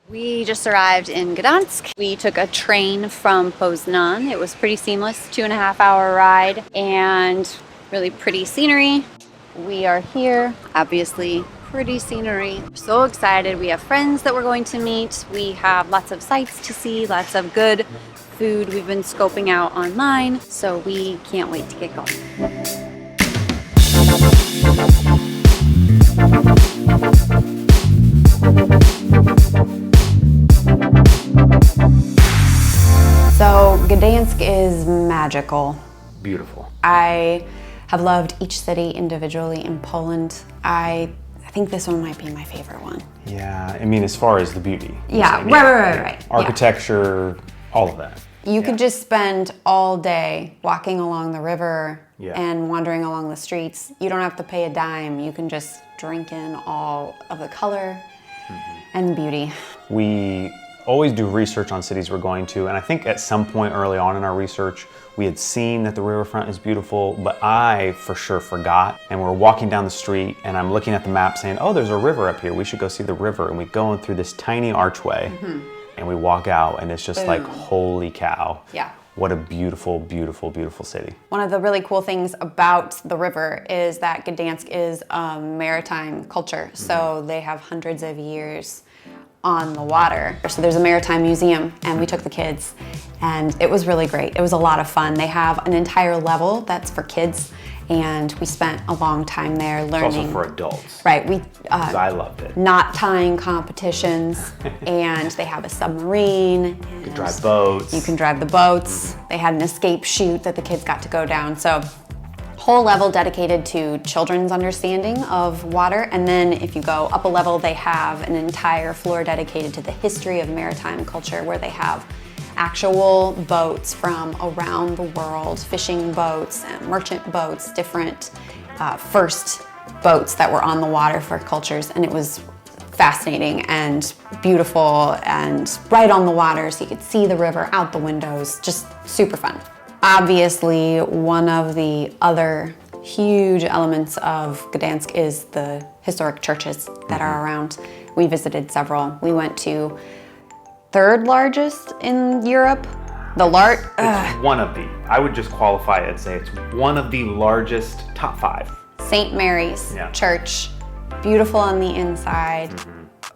We just arrived in Gdańsk. We took a train from Poznan. It was pretty seamless, 2.5 hour ride and really pretty scenery. We are here, obviously pretty scenery. So excited. We have friends that we're going to meet. We have lots of sights to see, lots of good food we've been scoping out online. So we can't wait to get going. So Gdańsk is magical. Beautiful. I have loved each city individually in Poland. I think this one might be my favorite one. Yeah, I mean, as far as the beauty. Yeah, right. Architecture, all of that. You could just spend all day walking along the river Yeah. and wandering along the streets. You don't have to pay a dime. You can just drink in all of the color and beauty. We always do research on cities we're going to, and I think at some point early on in our research, we had seen that the riverfront is beautiful, but I for sure forgot. And we're walking down the street and I'm looking at the map saying, oh, there's a river up here. We should go see the river. And we go in through this tiny archway and we walk out and it's just like, holy cow. Yeah. What a beautiful, beautiful, beautiful city. One of the really cool things about the river is that Gdańsk is a maritime culture. So they have hundreds of years on the water. So there's a maritime museum and we took the kids and it was really great. It was a lot of fun. They have an entire level that's for kids and we spent a long time there learning. It's also for adults. Right. 'Cause I loved it. Knot tying competitions and they have a submarine. You can drive boats. You can drive the boats. They had an escape chute that the kids got to go down. So whole level dedicated to children's understanding of water. And then if you go up a level, they have an entire floor dedicated to the history of maritime culture where they have actual boats from around the world, fishing boats and merchant boats, different first boats that were on the water for cultures. And it was fascinating and beautiful and right on the water so you could see the river out the windows, just super fun. Obviously, one of the other huge elements of Gdańsk is the historic churches that are around. We visited several. We went to third largest in Europe. It's one of the, I would just qualify it and say it's one of the largest, top 5. St. Mary's Church, beautiful on the inside.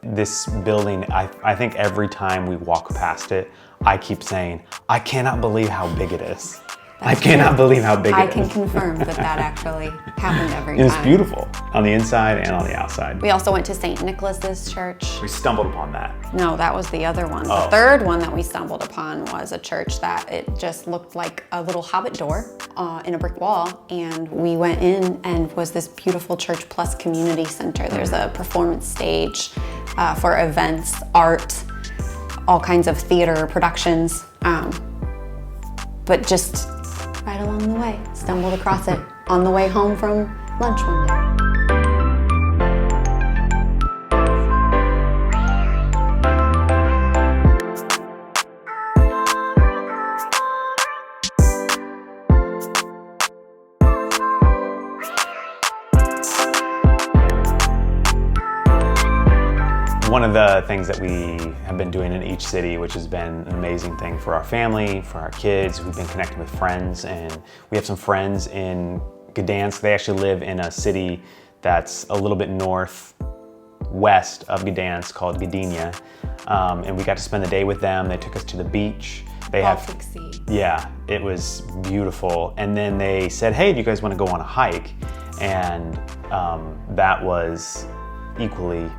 This building, I think every time we walk past it, I keep saying, I cannot believe how big it is. I cannot believe how big it is. I can confirm that actually happened every time. It's beautiful on the inside and on the outside. We also went to St. Nicholas's Church. We stumbled upon that. No, that was the other one. Oh. The third one that we stumbled upon was a church that it just looked like a little hobbit door in a brick wall. And we went in and was this beautiful church plus community center. There's a performance stage for events, art, all kinds of theater productions. But just right along the way, stumbled across it on the way home from lunch one day. One of the things that we have been doing in each city, which has been an amazing thing for our family, for our kids, we've been connecting with friends, and we have some friends in Gdańsk. They actually live in a city that's a little bit northwest of Gdańsk called Gdynia, and we got to spend the day with them. They took us to the beach. Baltic Sea. Yeah, it was beautiful. And then they said, hey, do you guys want to go on a hike? And that was equally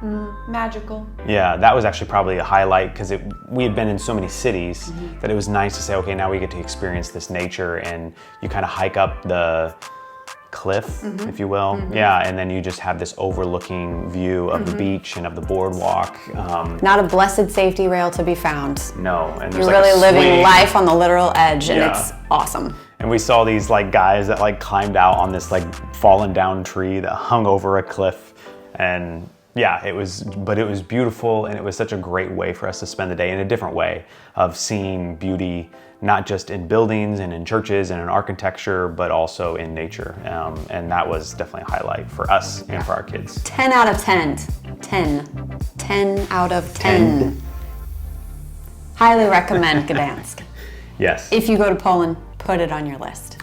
magical. Yeah, that was actually probably a highlight because we had been in so many cities that it was nice to say, okay, now we get to experience this nature, and you kind of hike up the cliff, if you will. Yeah, and then you just have this overlooking view of the beach and of the boardwalk. Not a blessed safety rail to be found. No, and You're there's really like a living swing. life on the literal edge, and Yeah. it's awesome. And we saw these like guys that like climbed out on this like fallen down tree that hung over a cliff. And yeah, it was beautiful, and it was such a great way for us to spend the day in a different way of seeing beauty, not just in buildings and in churches and in architecture, but also in nature. And that was definitely a highlight for us and for our kids. 10 out of 10. 10. 10 out of 10. Highly recommend Gdańsk. Yes. If you go to Poland, put it on your list.